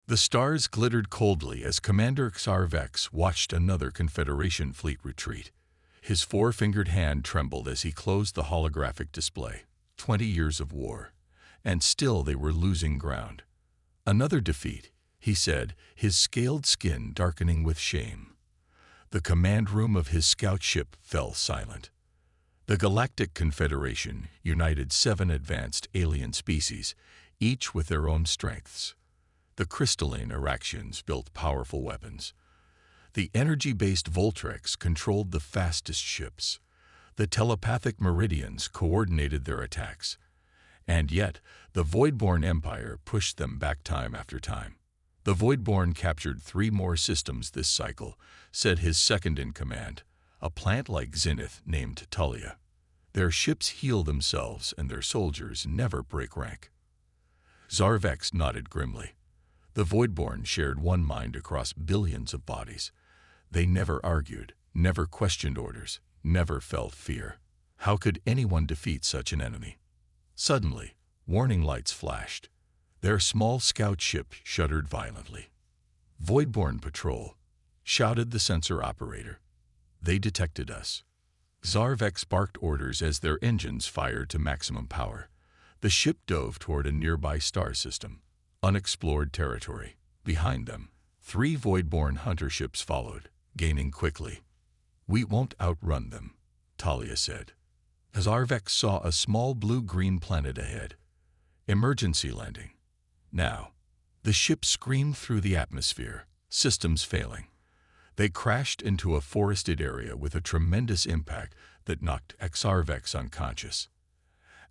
The stars glittered coldly as Commander Xarvex watched another Confederation fleet retreat. His four-fingered hand trembled as he closed the holographic display. 20 years of war, and still they were losing ground. Another defeat, he said, his scaled skin darkening with shame. The command room of his scout ship fell silent. The Galactic Confederation united 7 advanced alien species, each with their own strengths. The crystalline Araxians built powerful weapons. The energy-based Voltrex controlled the fastest ships. The telepathic Meridians coordinated their attacks. And yet, the Voidborn Empire pushed them back time after time. The Voidborn captured 3 more systems this cycle, said his second-in-command, a plant like Zenith named Tulia. Their ships heal themselves and their soldiers never break rank. Xarvex nodded grimly. The Voidborn shared one mind across billions of bodies. They never argued, never questioned orders, never felt fear. How could anyone defeat such an enemy? Suddenly, warning lights flashed. Their small scout ship shuddered violently. "Voidborn Patrol," shouted the sensor operator. "They detected us." Xarvex barked orders as their engines fired to maximum power. The ship dove toward a nearby star system, unexplored territory. Behind them, 3 Voidborn hunter ships followed, gaining quickly. "We won't outrun them," Talia said. Xarvex saw a small blue-green planet ahead. Emergency landing. Now, the ship screamed through the atmosphere, systems failing. They crashed into a forested area with a tremendous impact that knocked Xarvex unconscious.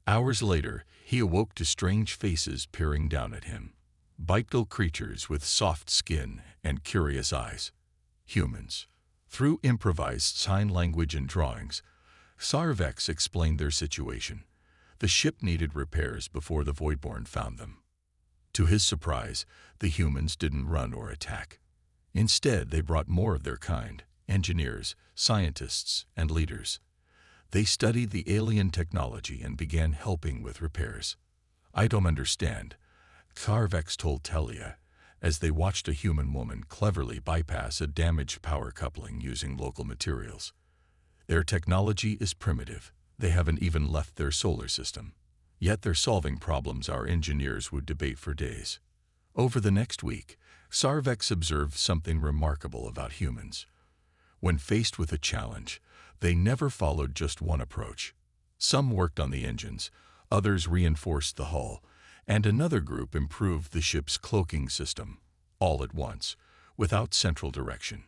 Hours later, he awoke to strange faces peering down at him. Bipedal creatures with soft skin and curious eyes. Humans. Through improvised sign language and drawings, Xarvex explained their situation. The ship needed repairs before the Voidborn found them. To his surprise, the humans didn't run or attack. Instead, they brought more of their kind, engineers, scientists, and leaders. They studied the alien technology and began helping with repairs. "I don't understand," Xarvex told Telia, as they watched a human woman cleverly bypass a damaged power coupling using local materials. "Their technology is primitive. They haven't even left their solar system. Yet they're solving problems our engineers would debate for days." Over the next week, Xarvex observed something remarkable about humans. When faced with a challenge, they never followed just one approach. Some worked on the engines, others reinforced the hull, and another group improved the ship's cloaking system, all at once, without central direction.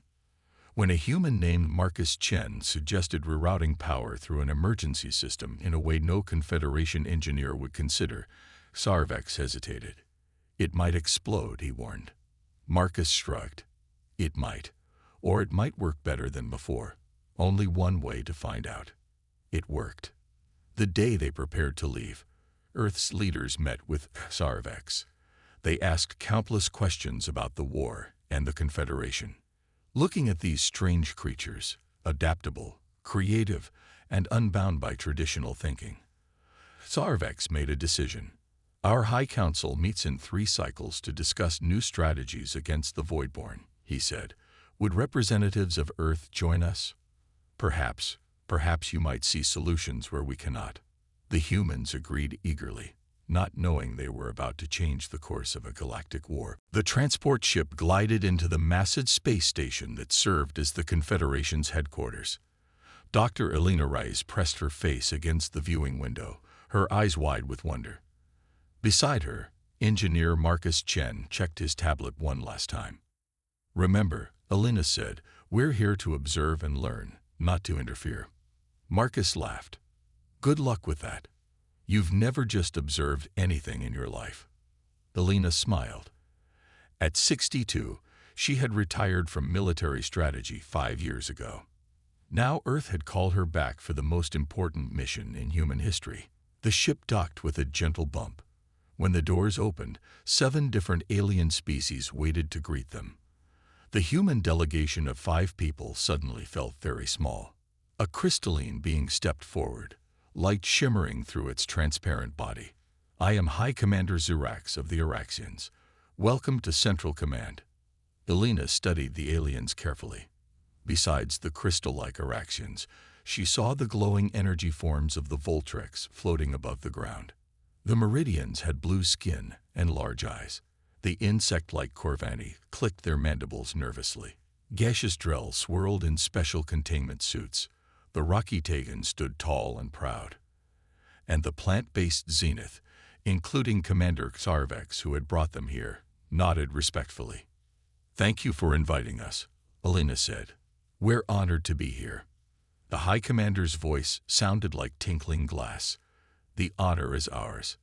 When a human named Marcus Chen suggested rerouting power through an emergency system in a way no Confederation engineer would consider, Xarvex hesitated. "It might explode," he warned. Marcus shrugged. "It might. Or it might work better than before. Only one way to find out." It worked. The day they prepared to leave, Earth's leaders met with Xarvex. They asked countless questions about the war and the Confederation. Looking at these strange creatures, adaptable, creative, and unbound by traditional thinking, Xarvex made a decision. "Our High Council meets in 3 cycles to discuss new strategies against the Voidborn," he said. "Would representatives of Earth join us? Perhaps you might see solutions where we cannot." The humans agreed eagerly, not knowing they were about to change the course of a galactic war. The transport ship glided into the massive space station that served as the Confederation's headquarters. Dr. Elena Rice pressed her face against the viewing window, her eyes wide with wonder. Beside her, engineer Marcus Chen checked his tablet one last time. "Remember," Elena said, "we're here to observe and learn, not to interfere." Marcus laughed. "Good luck with that. You've never just observed anything in your life." Elena smiled. At 62, she had retired from military strategy 5 years ago. Now Earth had called her back for the most important mission in human history. The ship docked with a gentle bump. When the doors opened, 7 different alien species waited to greet them. The human delegation of 5 people suddenly felt very small. A crystalline being stepped forward, light shimmering through its transparent body. "I am High Commander Xurax of the Araxians. Welcome to Central Command. Elena studied the aliens carefully. Besides the crystal-like Araxians, she saw the glowing energy forms of the Voltrex floating above the ground. The Meridians had blue skin and large eyes. The insect-like Corvani clicked their mandibles nervously. Gaseous Drell swirled in special containment suits. The rocky Tagan stood tall and proud. And the plant-based Zenith, including Commander Xarvex, who had brought them here, nodded respectfully. "Thank you for inviting us," Elena said. "We're honored to be here." The High Commander's voice sounded like tinkling glass. "The honor is ours.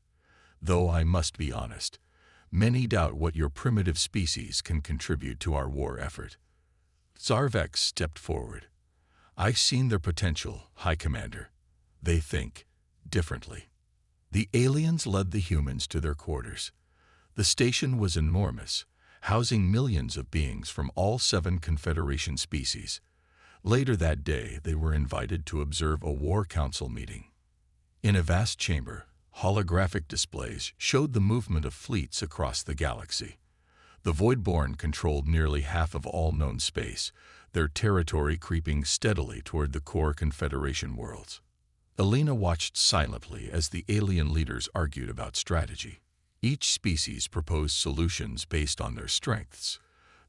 Though I must be honest, many doubt what your primitive species can contribute to our war effort." Xarvex stepped forward. "I've seen their potential, High Commander. They think differently." The aliens led the humans to their quarters. The station was enormous, housing millions of beings from all 7 Confederation species. Later that day, they were invited to observe a War Council meeting. In a vast chamber, holographic displays showed the movement of fleets across the galaxy. The Voidborn controlled nearly half of all known space, their territory creeping steadily toward the core Confederation worlds. Elena watched silently as the alien leaders argued about strategy. Each species proposed solutions based on their strengths.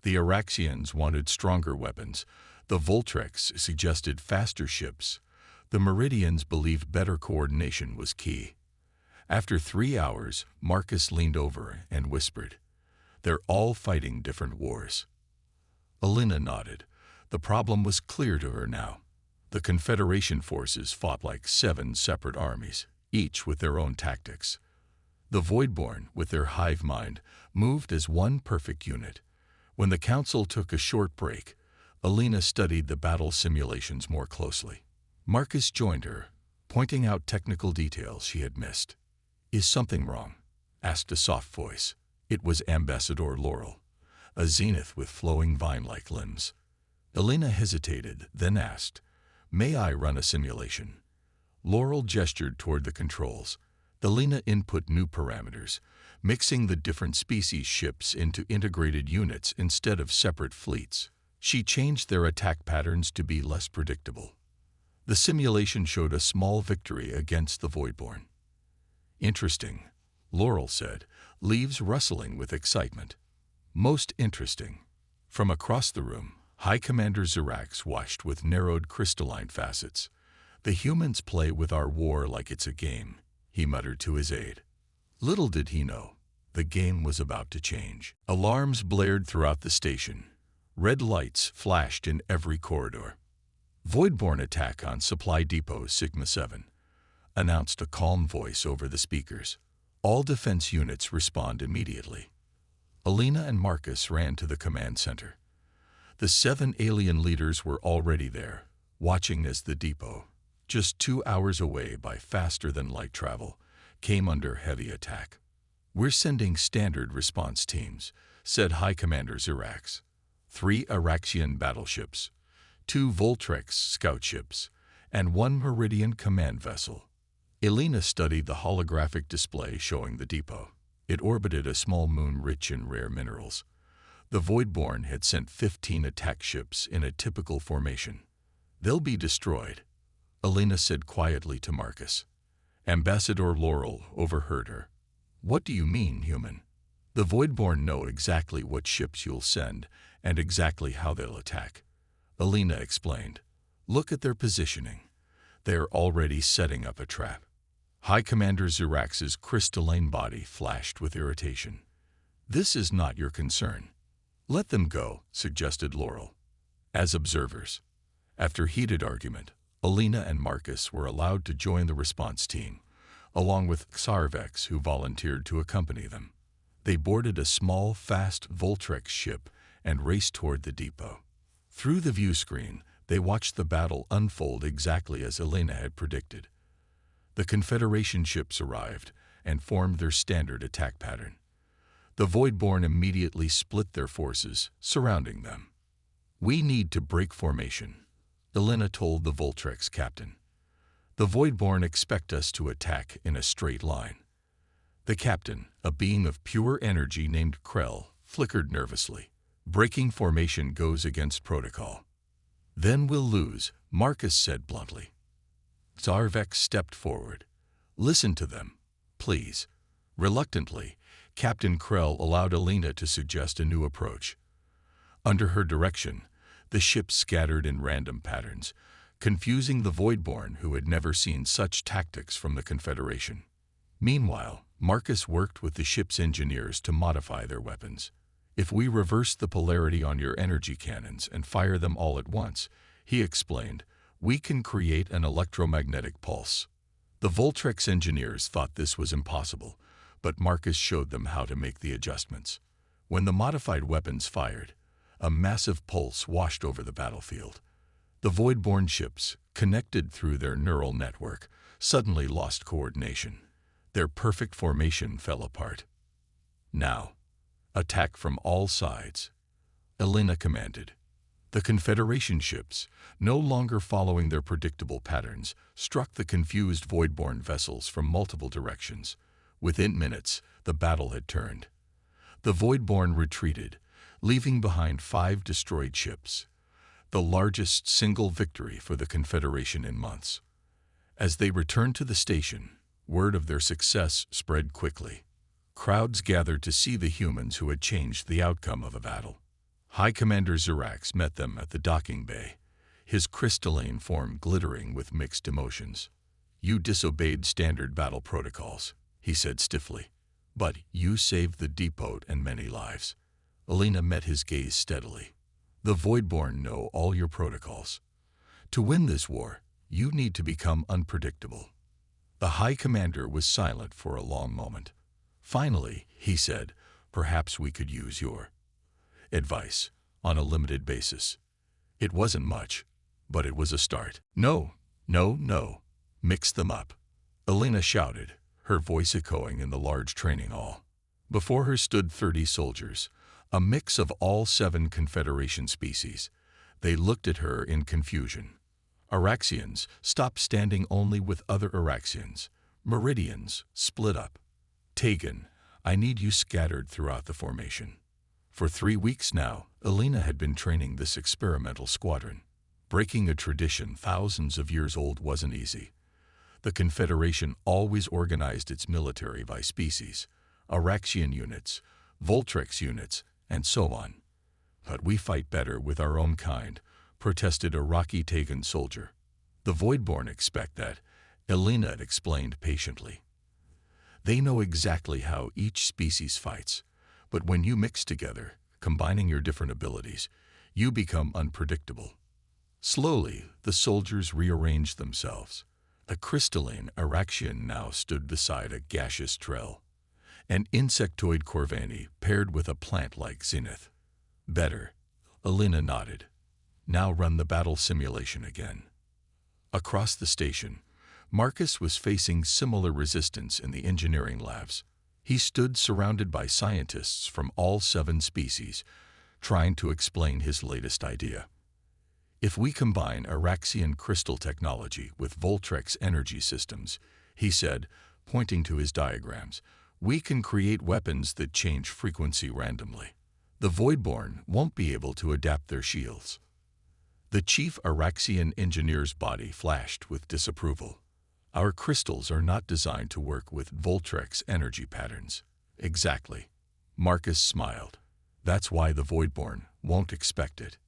The Araxians wanted stronger weapons. The Voltrex suggested faster ships. The Meridians believed better coordination was key. After 3 hours, Marcus leaned over and whispered, "They're all fighting different wars." Elena nodded. The problem was clear to her now. The Confederation forces fought like 7 separate armies, each with their own tactics. The Voidborn, with their hive mind, moved as one perfect unit. When the Council took a short break, Elena studied the battle simulations more closely. Marcus joined her, pointing out technical details she had missed. "Is something wrong?" asked a soft voice. It was Ambassador Laurel, a zenith with flowing vine-like limbs. Elena hesitated, then asked, "May I run a simulation?" Laurel gestured toward the controls. Elena input new parameters, mixing the different species ships into integrated units instead of separate fleets. She changed their attack patterns to be less predictable. The simulation showed a small victory against the Voidborn. "Interesting," Laurel said, leaves rustling with excitement. "Most interesting." From across the room, High Commander Xerax watched with narrowed crystalline facets. "The humans play with our war like it's a game," he muttered to his aide. Little did he know, the game was about to change. Alarms blared throughout the station. Red lights flashed in every corridor. "Voidborn attack on Supply Depot Sigma 7, announced a calm voice over the speakers. "All defense units respond immediately." Elena and Marcus ran to the command center. The 7 alien leaders were already there, watching as the depot, just 2 hours away by faster-than-light travel, came under heavy attack. "We're sending standard response teams," said High Commander Xerax. 3 Araxian battleships, 2 Voltrex scout ships, and 1 Meridian command vessel. Elena studied the holographic display showing the depot. It orbited a small moon rich in rare minerals. The Voidborn had sent 15 attack ships in a typical formation. "They'll be destroyed," Elena said quietly to Marcus. Ambassador Laurel overheard her. "What do you mean, human?" "The Voidborn know exactly what ships you'll send and exactly how they'll attack," Elena explained. "Look at their positioning. They are already setting up a trap." High Commander Xerax's crystalline body flashed with irritation. "This is not your concern." "Let them go," suggested Laurel. As observers. After heated argument, Elena and Marcus were allowed to join the response team, along with Xarvex, who volunteered to accompany them. They boarded a small, fast Voltrex ship and raced toward the depot. Through the view screen, they watched the battle unfold exactly as Elena had predicted. The Confederation ships arrived and formed their standard attack pattern. The Voidborn immediately split their forces, surrounding them. "We need to break formation," Elena told the Voltrex captain. "The Voidborn expect us to attack in a straight line." The captain, a being of pure energy named Krell, flickered nervously. Breaking formation goes against protocol. Then we'll lose, Marcus said bluntly. Zarvex stepped forward. Listen to them, please. Reluctantly, Captain Krell allowed Alina to suggest a new approach. Under her direction, the ship scattered in random patterns, confusing the Voidborn who had never seen such tactics from the Confederation. Meanwhile, Marcus worked with the ship's engineers to modify their weapons. If we reverse the polarity on your energy cannons and fire them all at once, he explained, we can create an electromagnetic pulse. The Voltrex engineers thought this was impossible, but Marcus showed them how to make the adjustments. When the modified weapons fired, a massive pulse washed over the battlefield. The Voidborn ships, connected through their neural network, suddenly lost coordination. Their perfect formation fell apart. Now, attack from all sides, Alina commanded. The Confederation ships, no longer following their predictable patterns, struck the confused Voidborn vessels from multiple directions. Within minutes, the battle had turned. The Voidborn retreated, leaving behind 5 destroyed ships, the largest single victory for the Confederation in months. As they returned to the station, word of their success spread quickly. Crowds gathered to see the humans who had changed the outcome of a battle. High Commander Zirax met them at the docking bay, his crystalline form glittering with mixed emotions. You disobeyed standard battle protocols, he said stiffly, but you saved the depot and many lives. Alina met his gaze steadily. The Voidborn know all your protocols. To win this war, you need to become unpredictable. The High Commander was silent for a long moment. Finally, he said, perhaps we could use your advice on a limited basis. It wasn't much, but it was a start. No, no, no. Mix them up, Alina shouted, her voice echoing in the large training hall. Before her stood 30 soldiers, a mix of all 7 Confederation species. They looked at her in confusion. Araxians stopped standing only with other Araxians. Meridians split up. Tegan, I need you scattered throughout the formation. For 3 weeks now, Alina had been training this experimental squadron. Breaking a tradition thousands of years old wasn't easy. The Confederation always organized its military by species, Araxian units, Voltrex units, and so on. But we fight better with our own kind, protested a rocky Tegan soldier. The Voidborn expect that, Alina had explained patiently. They know exactly how each species fights, but when you mix together, combining your different abilities, you become unpredictable. Slowly, the soldiers rearranged themselves. A crystalline Araxian now stood beside a gaseous Trell, an insectoid Corvani paired with a plant-like Zenith. Better, Alina nodded. Now run the battle simulation again. Across the station, Marcus was facing similar resistance in the engineering labs. He stood surrounded by scientists from all 7 species, trying to explain his latest idea. If we combine Araxian crystal technology with Voltrex energy systems, he said, pointing to his diagrams, we can create weapons that change frequency randomly. The Voidborn won't be able to adapt their shields. The chief Araxian engineer's body flashed with disapproval. Our crystals are not designed to work with Voltrex energy patterns. Exactly. Marcus smiled. That's why the Voidborn won't expect it.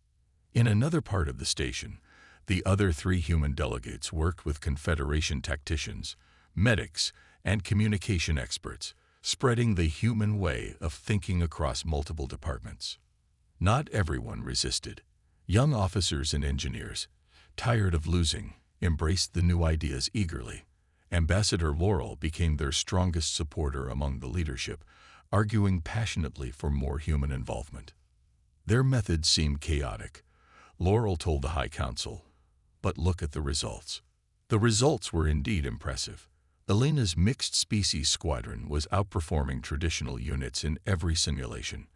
In another part of the station, the other 3 human delegates worked with Confederation tacticians, medics, and communication experts, spreading the human way of thinking across multiple departments. Not everyone resisted. Young officers and engineers, tired of losing, embraced the new ideas eagerly. Ambassador Laurel became their strongest supporter among the leadership, arguing passionately for more human involvement. Their methods seemed chaotic, Laurel told the High Council, but look at the results. The results were indeed impressive. Alina's mixed-species squadron was outperforming traditional units in every simulation.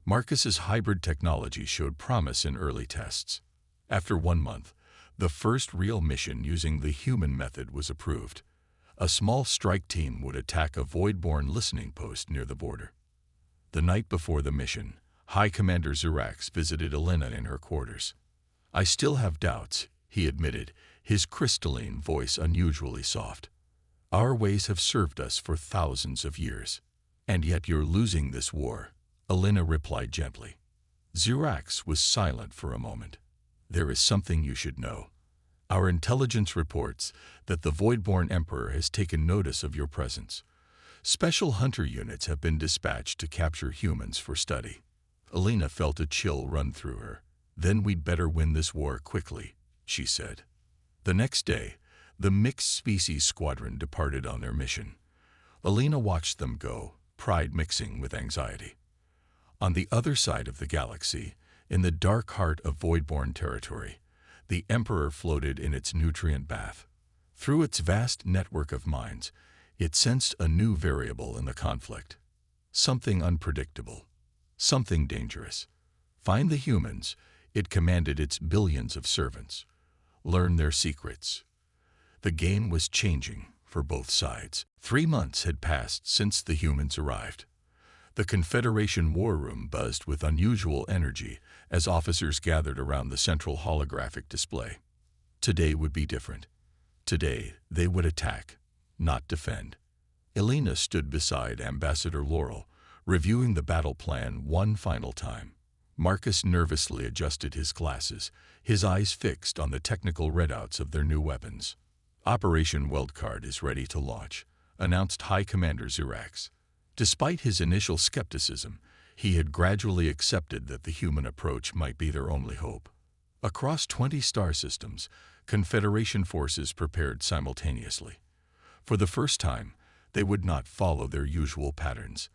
Marcus's hybrid technology showed promise in early tests. After 1 month, the first real mission using the human method was approved. A small strike team would attack a void-born listening post near the border. The night before the mission, High Commander Zirax visited Elena in her quarters. "I still have doubts," he admitted, his crystalline voice unusually soft. "Our ways have served us for thousands of years. And yet you're losing this war," Elena replied gently. Zirax was silent for a moment. "There is something you should know. Our intelligence reports that the Voidborn Emperor has taken notice of your presence. Special hunter units have been dispatched to capture humans for study." Elena felt a chill run through her. "Then we'd better win this war quickly," she said. The next day, the mixed species squadron departed on their mission. Elena watched them go, pride mixing with anxiety. On the other side of the galaxy, in the dark heart of Voidborn territory, the Emperor floated in its nutrient bath. Through its vast network of mines, it sensed a new variable in the conflict. Something unpredictable. Something dangerous. Find the humans, it commanded its billions of servants. Learn their secrets. The game was changing for both sides. 3 months had passed since the humans arrived. The Confederation war room buzzed with unusual energy as officers gathered around the central holographic display. Today would be different. Today, they would attack, not defend. Elena stood beside Ambassador Laurel, reviewing the battle plan one final time. Marcus nervously adjusted his glasses, his eyes fixed on the technical readouts of their new weapons. "Operation Wildcard is ready to launch," announced High Commander Zirax. Despite his initial skepticism, he had gradually accepted that the human approach might be their only hope. Across 20 star systems, Confederation forces prepared simultaneously. For the first time, they would not follow their usual patterns.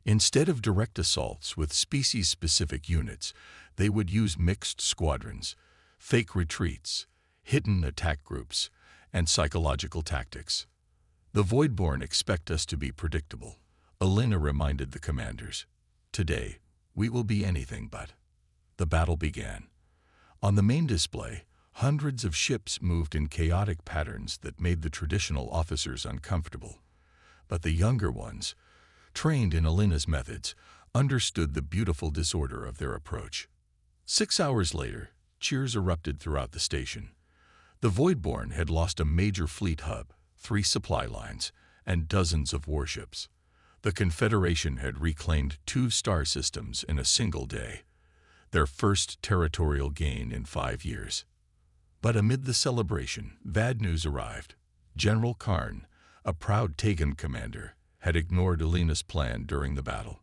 Instead of direct assaults with species-specific units, they would use mixed squadrons, fake retreats, hidden attack groups, and psychological tactics. "The Voidborn expect us to be predictable," Elena reminded the commanders. "Today, we will be anything but." The battle began. On the main display, hundreds of ships moved in chaotic patterns that made the traditional officers uncomfortable. But the younger ones, trained in Elena's methods, understood the beautiful disorder of their approach. 6 hours later, cheers erupted throughout the station. The Voidborn had lost a major fleet hub, 3 supply lines, and dozens of warships. The Confederation had reclaimed 2 star systems in a single day, their first territorial gain in 5 years. But amid the celebration, bad news arrived. General Karn, a proud Tagan commander, had ignored Elena's plan during the battle.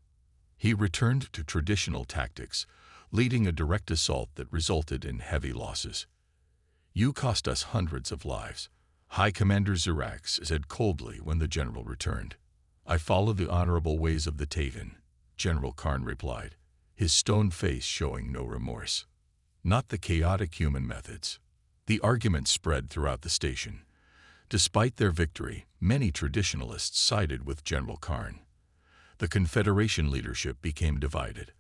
He returned to traditional tactics, leading a direct assault that resulted in heavy losses. "You cost us hundreds of lives," High Commander Zirax said coldly when the general returned. "I follow the honorable ways of the Tagan," General Karn replied, his stone face showing no remorse. "Not the chaotic human methods." The argument spread throughout the station. Despite their victory, many traditionalists sided with General Karn. The Confederation leadership became divided,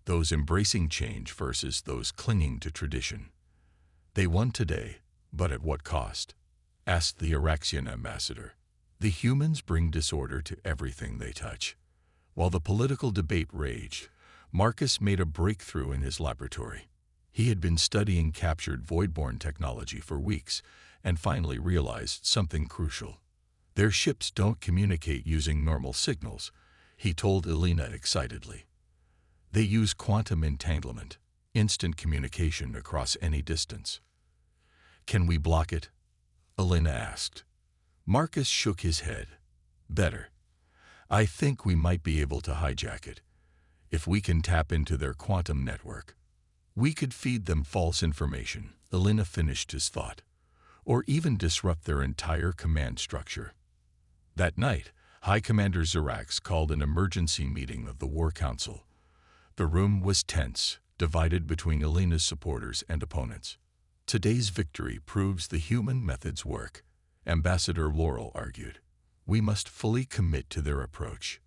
those embracing change versus those clinging to tradition. "They won today, but at what cost?" asked the Araxian ambassador. "The humans bring disorder to everything they touch." While the political debate raged, Marcus made a breakthrough in his laboratory. He had been studying captured Voidborn technology for weeks and finally realized something crucial. "Their ships don't communicate using normal signals," he told Elena excitedly. "They use quantum entanglement, instant communication across any distance." "Can we block it?" Elena asked. Marcus shook his head. "Better. I think we might be able to hijack it. If we can tap into their quantum network, we could feed them false information," Elena finished his thought, "or even disrupt their entire command structure." That night, High Commander Zirax called an emergency meeting of the War Council. The room was tense, divided between Elena's supporters and opponents. "Today's victory proves the human methods work," Ambassador Laurel argued. "We must fully commit to their approach."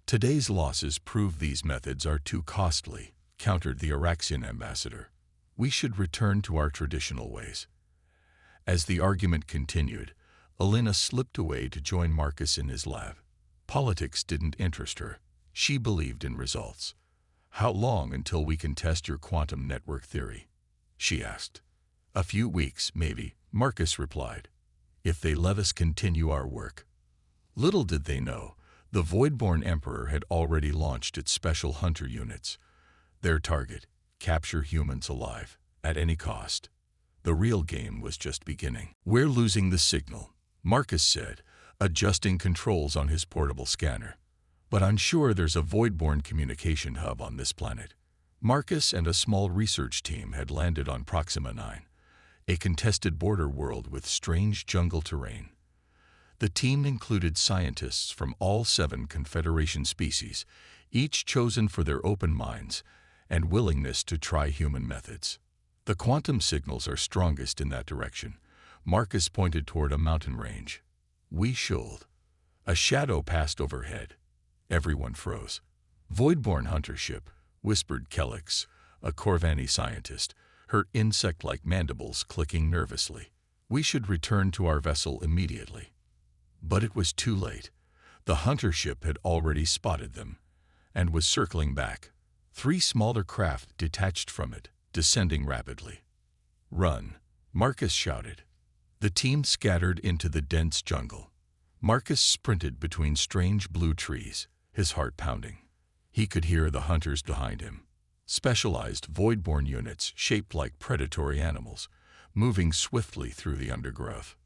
"Today's losses prove these methods are too costly," countered the Araxian ambassador. "We should return to our traditional ways." As the argument continued, Elena slipped away to join Marcus in his lab. Politics didn't interest her. She believed in results. "How long until we can test your quantum network theory?" she asked. "A few weeks, maybe," Marcus replied, "if they let us continue our work." Little did they know, the Voidborn Emperor had already launched its special hunter units. Their target: capture humans alive, at any cost. The real game was just beginning. "We're losing the signal," Marcus said, adjusting controls on his portable scanner. "But I'm sure there's a Voidborn communication hub on this planet." Marcus and a small research team had landed on Proxima 9, a contested border world with strange jungle terrain. The team included scientists from all 7 Confederation species, each chosen for their open minds and willingness to try human methods. "The quantum signals are strongest in that direction." Marcus pointed toward a mountain range. "We should." A shadow passed overhead. Everyone froze. "Voidborn hunter ship," whispered Kellix, a Corvani scientist, her insect-like mandibles clicking nervously. "We should return to our vessel immediately." But it was too late. The hunter ship had already spotted them and was circling back. 3 smaller craft detached from it, descending rapidly. "Run," Marcus shouted. The team scattered into the dense jungle. Marcus sprinted between strange blue trees, his heart pounding. He could hear the hunters behind him. Specialized Voidborn units shaped like predatory animals, moving swiftly through the undergrowth.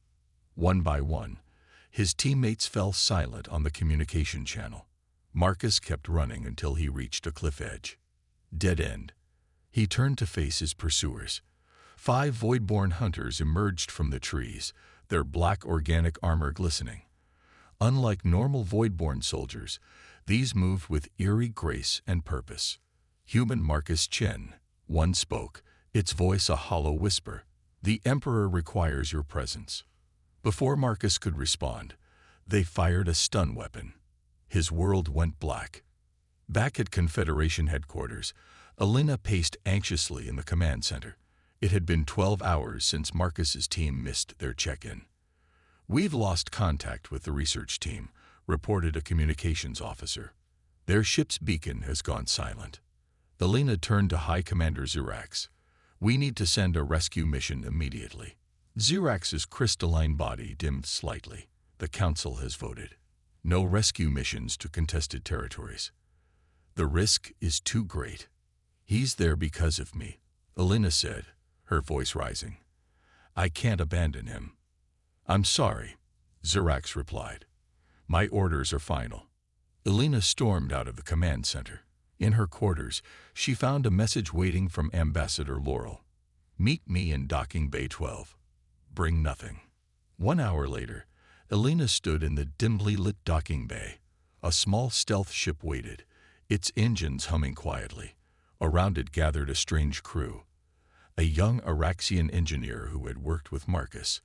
One by one, his teammates fell silent on the communication channel. Marcus kept running until he reached a cliff edge. Dead end. He turned to face his pursuers. 5 Voidborn hunters emerged from the trees, their black organic armor glistening. Unlike normal Voidborn soldiers, these moved with eerie grace and purpose. "Human Marcus Chen," one spoke, its voice a hollow whisper. "The Emperor requires your presence." Before Marcus could respond, they fired a stun weapon. His world went black. Back at Confederation headquarters, Elena paced anxiously in the command center. It had been 12 hours since Marcus's team missed their check-in. "We've lost contact with the research team," reported a communications officer. "Their ship's beacon has gone silent." Elena turned to High Commander Xerax. "We need to send a rescue mission immediately." Xerax's crystalline body dimmed slightly. "The Council has voted. No rescue missions to contested territories. The risk is too great." "He's there because of me," Elena said, her voice rising. "I can't abandon him." "I'm sorry," Xerax replied. "My orders are final." Elena stormed out of the command center. In her quarters, she found a message waiting from Ambassador Laurel. "Meet me in Docking Bay 12. Bring nothing." 1 hour later, Elena stood in the dimly lit docking bay. A small stealth ship waited, its engines humming quietly. Around it gathered a strange crew. A young Araxian engineer who had worked with Marcus,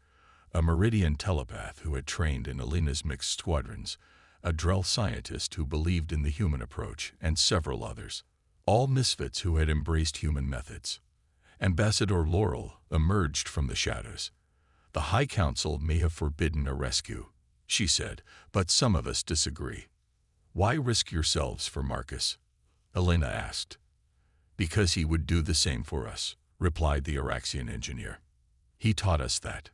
a Meridian telepath who had trained in Elena's mixed squadrons, a Drell scientist who believed in the human approach, and several others. All misfits who had embraced human methods. Ambassador Laurel emerged from the shadows. "The High Council may have forbidden a rescue," she said, "but some of us disagree." "Why risk yourselves for Marcus?" Elena asked. "Because he would do the same for us," replied the Araxian engineer. "He taught us that."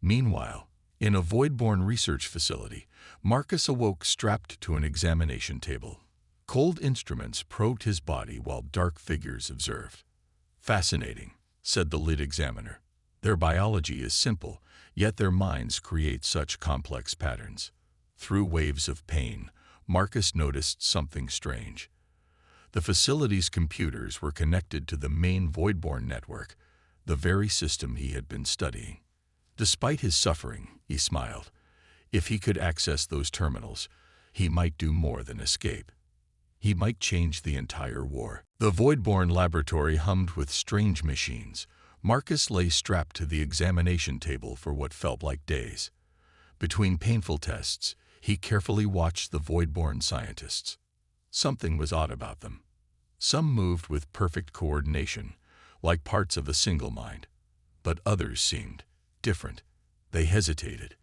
Meanwhile, in a Voidborn research facility, Marcus awoke strapped to an examination table. Cold instruments probed his body while dark figures observed. "Fascinating," said the lead examiner. "Their biology is simple, yet their minds create such complex patterns." Through waves of pain, Marcus noticed something strange. The facility's computers were connected to the main Voidborn network, the very system he had been studying. Despite his suffering, he smiled. If he could access those terminals, he might do more than escape. He might change the entire war. The Voidborn laboratory hummed with strange machines. Marcus lay strapped to the examination table for what felt like days. Between painful tests, he carefully watched the Voidborn scientists. Something was odd about them. Some moved with perfect coordination, like parts of a single mind. But others seemed different. They hesitated,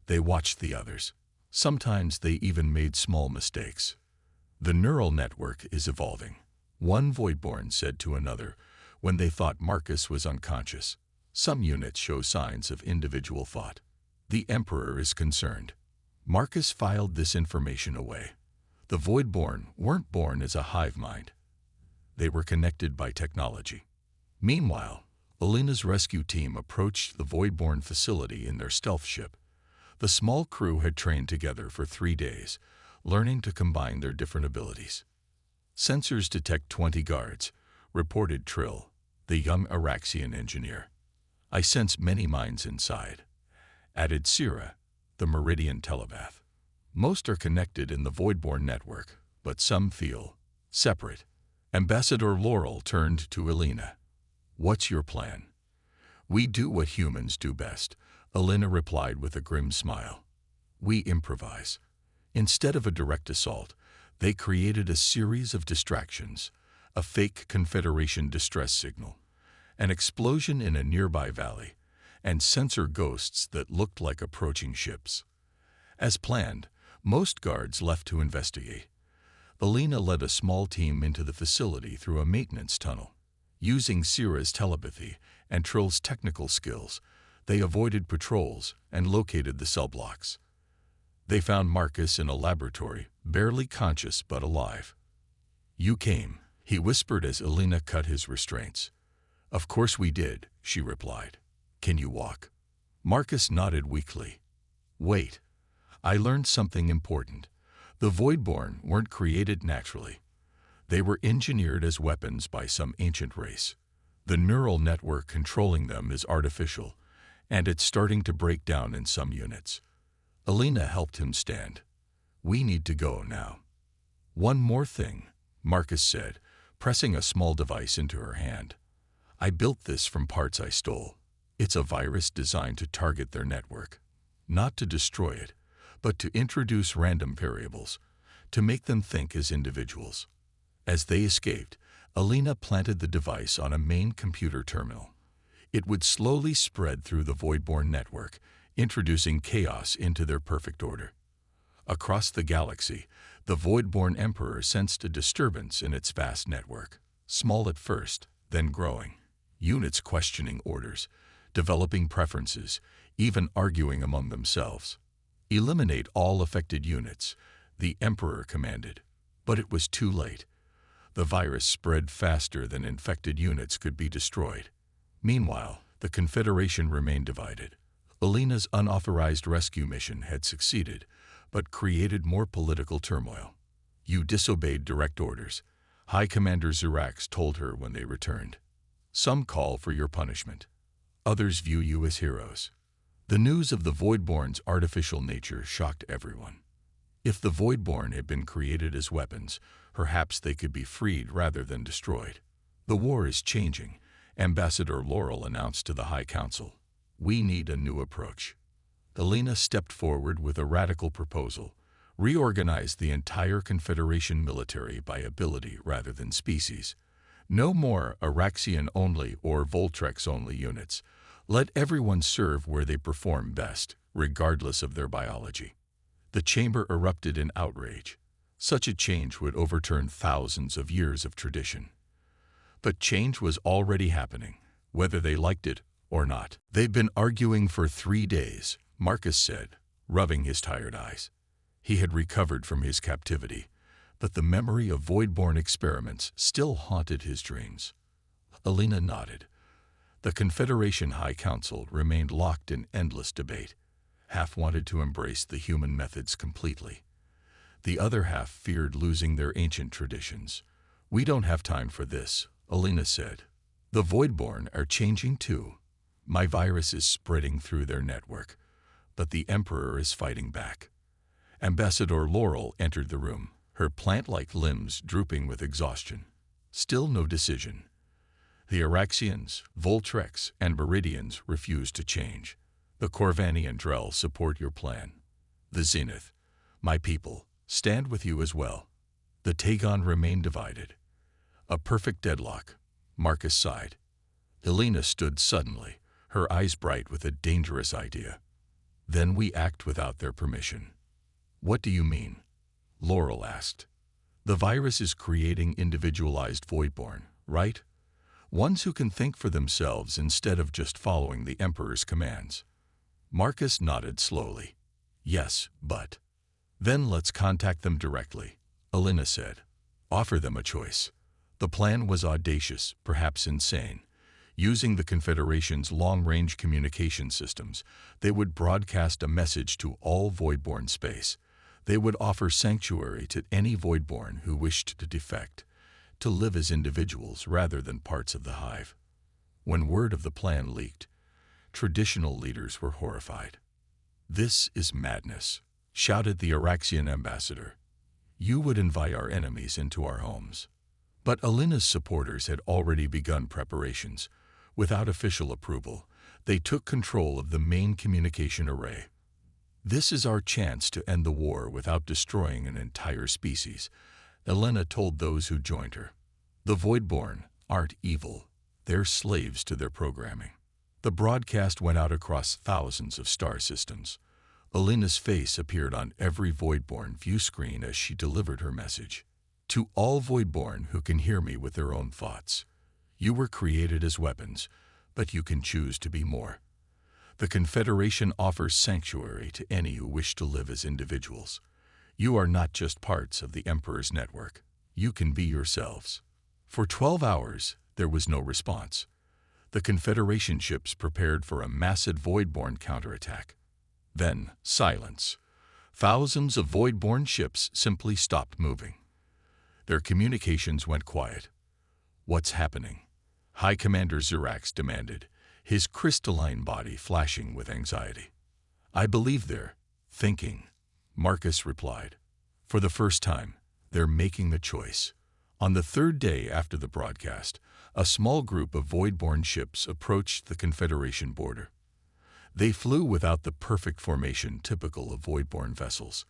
They watched the others. Sometimes they even made small mistakes. The neural network is evolving, one Voidborn said to another when they thought Marcus was unconscious. Some units show signs of individual thought. The Emperor is concerned. Marcus filed this information away. The Voidborn weren't born as a hive mind. They were connected by technology. Meanwhile, Alina's rescue team approached the Voidborn facility in their stealth ship. The small crew had trained together for 3 days, learning to combine their different abilities. Sensors detect 20 guards, reported Trill, the young Araxian engineer. I sense many minds inside, added Sira, the Meridian telepath. Most are connected in the Voidborn network, but some feel separate. Ambassador Laurel turned to Alina. What's your plan? We do what humans do best, Alina replied with a grim smile. We improvise. Instead of a direct assault, they created a series of distractions, a fake Confederation distress signal, an explosion in a nearby valley, and sensor ghosts that looked like approaching ships. As planned, most guards left to investigate. Alina led a small team into the facility through a maintenance tunnel. Using Sira's telepathy and Trill's technical skills, they avoided patrols and located the cell blocks. They found Marcus in a laboratory, barely conscious but alive. You came, he whispered as Alina cut his restraints. Of course we did, she replied. Can you walk? Marcus nodded weakly. Wait. I learned something important. The Voidborn weren't created naturally. They were engineered as weapons by some ancient race. The neural network controlling them is artificial, and it's starting to break down in some units. Alina helped him stand. We need to go now. One more thing, Marcus said, pressing a small device into her hand. I built this from parts I stole. It's a virus designed to target their network. Not to destroy it, but to introduce random variables, to make them think as individuals. As they escaped, Alina planted the device on a main computer terminal. It would slowly spread through the Voidborn network, introducing chaos into their perfect order. Across the galaxy, the Voidborn Emperor sensed a disturbance in its vast network, small at first, then growing. Units questioning orders, developing preferences, even arguing among themselves. Eliminate all affected units, the Emperor commanded. But it was too late. The virus spread faster than infected units could be destroyed. Meanwhile, the Confederation remained divided. Alina's unauthorized rescue mission had succeeded, but created more political turmoil. You disobeyed direct orders, High Commander Zirax told her when they returned. Some call for your punishment. Others view you as heroes. The news of the Voidborn's artificial nature shocked everyone. If the Voidborn had been created as weapons, perhaps they could be freed rather than destroyed. The war is changing, Ambassador Laurel announced to the High Council. We need a new approach. Alina stepped forward with a radical proposal. Reorganize the entire Confederation military by ability rather than species. No more Araxian-only or Voltrex-only units. Let everyone serve where they perform best, regardless of their biology. The chamber erupted in outrage. Such a change would overturn thousands of years of tradition. But change was already happening, whether they liked it or not. They've been arguing for 3 days, Marcus said, rubbing his tired eyes. He had recovered from his captivity, but the memory of Voidborn experiments still haunted his dreams. Alina nodded. The Confederation High Council remained locked in endless debate. Half wanted to embrace the human methods completely. The other half feared losing their ancient traditions. We don't have time for this, Alina said. The Voidborn are changing too. My virus is spreading through their network, but the Emperor is fighting back. Ambassador Laurel entered the room, her plant-like limbs drooping with exhaustion. Still no decision. The Araxians, Voltrex, and Meridians refuse to change. The Corvani and Drell support your plan. The Zenith, my people, stand with you as well. The Tagon remain divided. A perfect deadlock, Marcus sighed. Alina stood suddenly, her eyes bright with a dangerous idea. Then we act without their permission. What do you mean? Laurel asked. The virus is creating individualized Voidborn, right? Ones who can think for themselves instead of just following the Emperor's commands. Marcus nodded slowly. Yes, but... Then let's contact them directly, Alina said. Offer them a choice. The plan was audacious, perhaps insane. Using the Confederation's long-range communication systems, they would broadcast a message to all Voidborn space. They would offer sanctuary to any Voidborn who wished to defect, to live as individuals rather than parts of the hive. When word of the plan leaked, traditional leaders were horrified. "This is madness," shouted the Araxian ambassador. "You would invite our enemies into our homes." But Alina's supporters had already begun preparations. Without official approval, they took control of the main communication array. "This is our chance to end the war without destroying an entire species," Alina told those who joined her. "The Voidborn aren't evil. They're slaves to their programming." The broadcast went out across thousands of star systems. Alina's face appeared on every Voidborn view screen as she delivered her message. "To all Voidborn who can hear me with their own thoughts, you were created as weapons, but you can choose to be more. The Confederation offers sanctuary to any who wish to live as individuals. You are not just parts of the Emperor's network. You can be yourselves." For 12 hours, there was no response. The Confederation ships prepared for a massive Voidborn counterattack. Then, silence. Thousands of Voidborn ships simply stopped moving. Their communications went quiet. "What's happening?" High Commander Zirax demanded, his crystalline body flashing with anxiety. "I believe they're thinking," Marcus replied. "For the first time, they're making the choice." On the third day after the broadcast, a small group of Voidborn ships approached the Confederation border. They flew without the perfect formation typical of Voidborn vessels.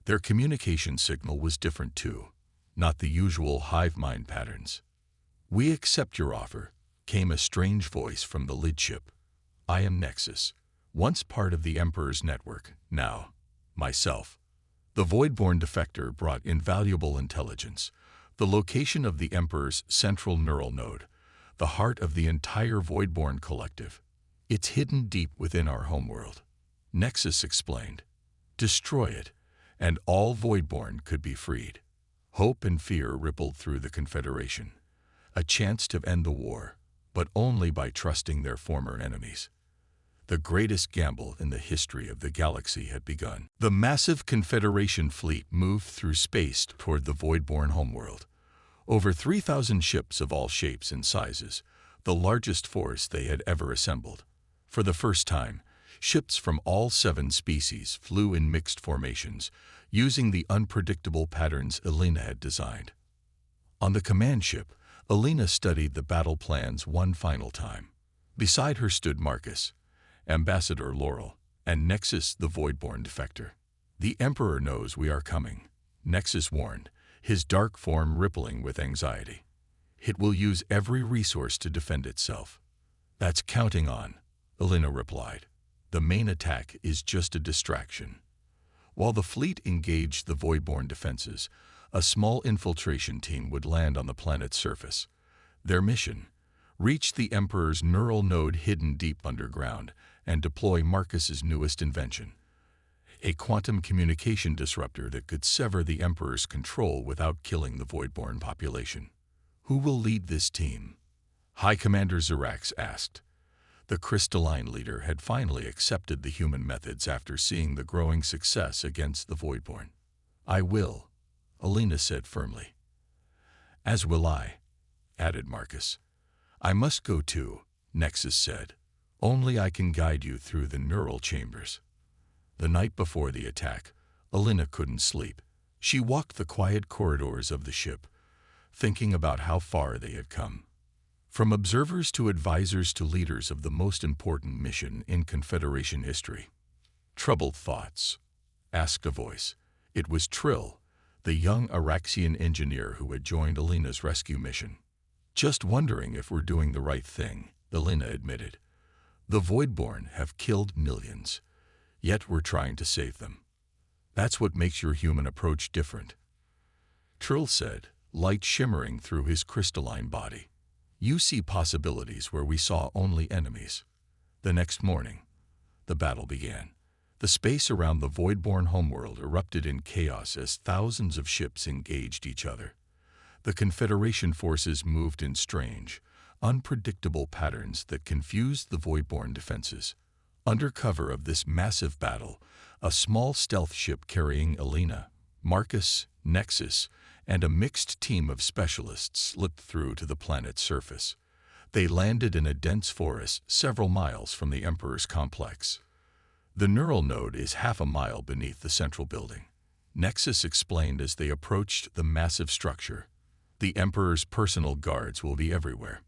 Their communication signal was different too, not the usual hive mind patterns. "We accept your offer," came a strange voice from the lead ship. "I am Nexus, once part of the Emperor's network, now myself." The Voidborn defector brought invaluable intelligence, the location of the Emperor's central neural node, the heart of the entire Voidborn collective. "It's hidden deep within our homeworld," Nexus explained. "Destroy it, and all Voidborn could be freed." Hope and fear rippled through the Confederation. A chance to end the war, but only by trusting their former enemies. The greatest gamble in the history of the galaxy had begun. The massive Confederation fleet moved through space toward the Voidborn homeworld. Over 3,000 ships of all shapes and sizes, the largest force they had ever assembled. For the first time, ships from all 7 species flew in mixed formations, using the unpredictable patterns Alina had designed. On the command ship, Alina studied the battle plans one final time. Beside her stood Marcus, Ambassador Laurel, and Nexus the Voidborn defector. "The Emperor knows we are coming," Nexus warned, his dark form rippling with anxiety. "It will use every resource to defend itself." "That's counting on," Alina replied. "The main attack is just a distraction." While the fleet engaged the Voidborn defenses, a small infiltration team would land on the planet's surface. Their mission: reach the Emperor's neural node hidden deep underground and deploy Marcus's newest invention, a quantum communication disruptor that could sever the Emperor's control without killing the Voidborn population. "Who will lead this team?" High Commander Zirax asked. The crystalline leader had finally accepted the human methods after seeing the growing success against the Voidborn. "I will," Alina said firmly. "As will I," added Marcus. "I must go too," Nexus said. "Only I can guide you through the neural chambers." The night before the attack, Alina couldn't sleep. She walked the quiet corridors of the ship, thinking about how far they had come. From observers to advisors to leaders of the most important mission in Confederation history. "Troubled thoughts?" asked a voice. It was Trill, the young Araxian engineer who had joined Alina's rescue mission. "Just wondering if we're doing the right thing," Alina admitted. "The Voidborn have killed millions. Yet we're trying to save them. That's what makes your human approach different. Trill said, light shimmering through his crystalline body. You see possibilities where we saw only enemies. The next morning, the battle began. The space around the Voidborn homeworld erupted in chaos as thousands of ships engaged each other. The Confederation forces moved in strange, unpredictable patterns that confused the Voidborn defenses. Under cover of this massive battle, a small stealth ship carrying Elena, Marcus, Nexus, and a mixed team of specialists slipped through to the planet's surface. They landed in a dense forest several miles from the Emperor's complex. The neural node is half a mile beneath the central building. Nexus explained as they approached the massive structure. The Emperor's personal guards will be everywhere.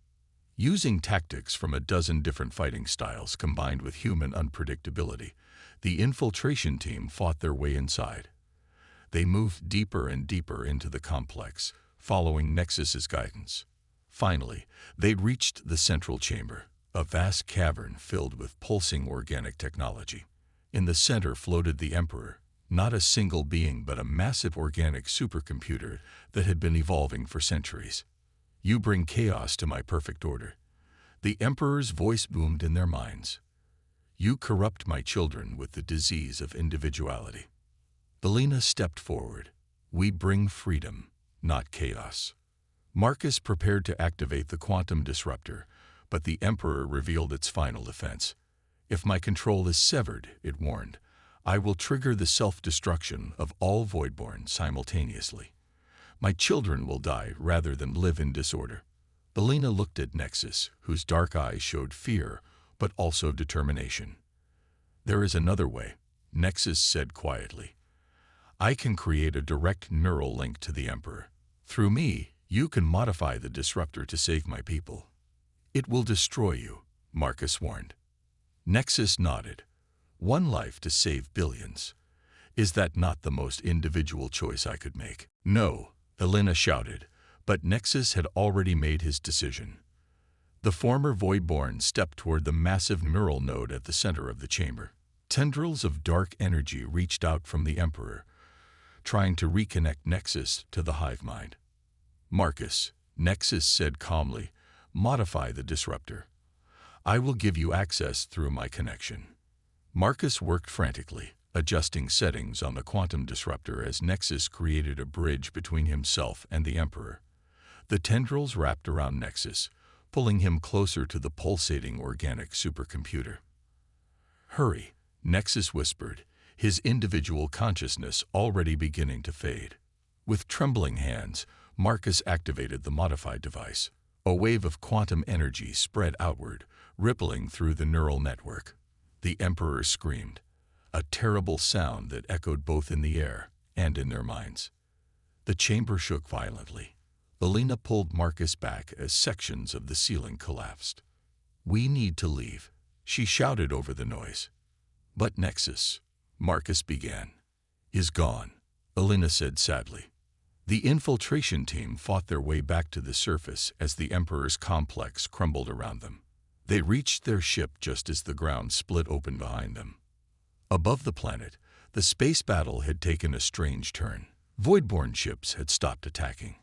Using tactics from a dozen different fighting styles combined with human unpredictability, the infiltration team fought their way inside. They moved deeper and deeper into the complex, following Nexus's guidance. Finally, they reached the central chamber, a vast cavern filled with pulsing organic technology. In the center floated the Emperor, not a single being but a massive organic supercomputer that had been evolving for centuries. You bring chaos to my perfect order. The Emperor's voice boomed in their minds. You corrupt my children with the disease of individuality. Belina stepped forward. We bring freedom, not chaos. Marcus prepared to activate the quantum disruptor, but the Emperor revealed its final defense. If my control is severed, it warned, I will trigger the self-destruction of all Voidborn simultaneously. My children will die rather than live in disorder. Belina looked at Nexus, whose dark eyes showed fear, but also determination. There is another way, Nexus said quietly. I can create a direct neural link to the Emperor. Through me, you can modify the disruptor to save my people. It will destroy you, Marcus warned. Nexus nodded. One life to save billions. Is that not the most individual choice I could make? No, Elena shouted, but Nexus had already made his decision. The former Voidborn stepped toward the massive neural node at the center of the chamber. Tendrils of dark energy reached out from the Emperor, trying to reconnect Nexus to the hive mind. Marcus, Nexus said calmly, modify the disruptor. I will give you access through my connection. Marcus worked frantically, adjusting settings on the quantum disruptor as Nexus created a bridge between himself and the Emperor. The tendrils wrapped around Nexus, pulling him closer to the pulsating organic supercomputer. Hurry, Nexus whispered, his individual consciousness already beginning to fade. With trembling hands, Marcus activated the modified device. A wave of quantum energy spread outward, rippling through the neural network. The Emperor screamed, a terrible sound that echoed both in the air and in their minds. The chamber shook violently. Elena pulled Marcus back as sections of the ceiling collapsed. We need to leave, she shouted over the noise. But Nexus, Marcus began, is gone, Elena said sadly. The infiltration team fought their way back to the surface as the Emperor's complex crumbled around them. They reached their ship just as the ground split open behind them. Above the planet, the space battle had taken a strange turn. Voidborn ships had stopped attacking.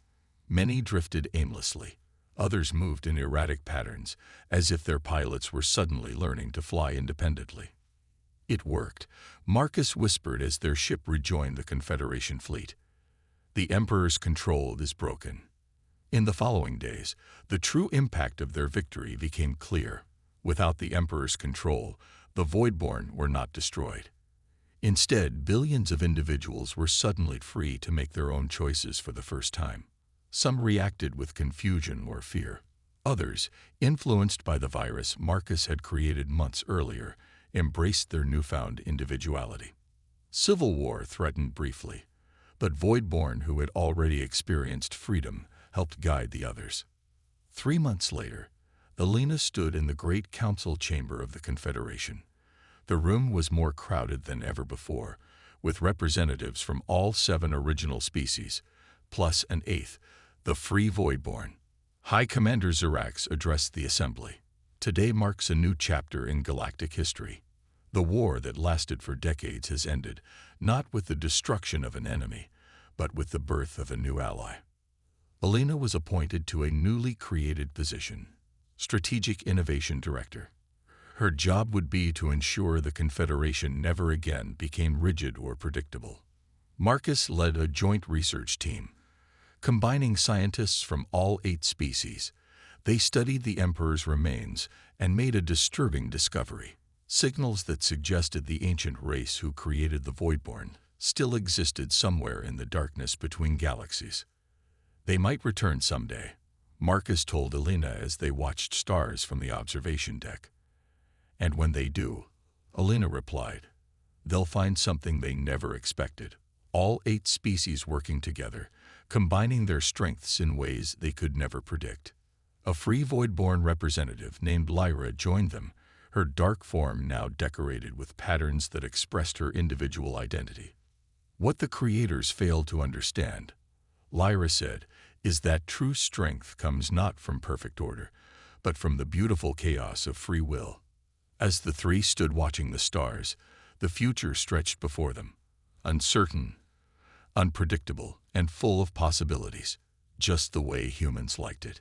Many drifted aimlessly. Others moved in erratic patterns, as if their pilots were suddenly learning to fly independently. It worked, Marcus whispered as their ship rejoined the Confederation fleet. The Emperor's control is broken. In the following days, the true impact of their victory became clear. Without the Emperor's control, the Voidborn were not destroyed. Instead, billions of individuals were suddenly free to make their own choices for the first time. Some reacted with confusion or fear. Others, influenced by the virus Marcus had created months earlier, embraced their newfound individuality. Civil war threatened briefly, but Voidborn, who had already experienced freedom, helped guide the others. 3 months later, Elena stood in the great council chamber of the Confederation. The room was more crowded than ever before, with representatives from all 7 original species, plus an 8th, the free Voidborn. High Commander Zirax addressed the assembly. Today marks a new chapter in galactic history. The war that lasted for decades has ended, not with the destruction of an enemy, but with the birth of a new ally. Alina was appointed to a newly created position, Strategic Innovation Director. Her job would be to ensure the Confederation never again became rigid or predictable. Marcus led a joint research team, combining scientists from all 8 species. They studied the Emperor's remains and made a disturbing discovery. Signals that suggested the ancient race who created the Voidborn still existed somewhere in the darkness between galaxies. They might return someday, Marcus told Alina as they watched stars from the observation deck. And when they do, Alina replied, they'll find something they never expected. All 8 species working together, combining their strengths in ways they could never predict. A free Voidborn representative named Lyra joined them, her dark form now decorated with patterns that expressed her individual identity. What the creators failed to understand, Lyra said, is that true strength comes not from perfect order, but from the beautiful chaos of free will. As the 3 stood watching the stars, the future stretched before them, uncertain, unpredictable, and full of possibilities, just the way humans liked it.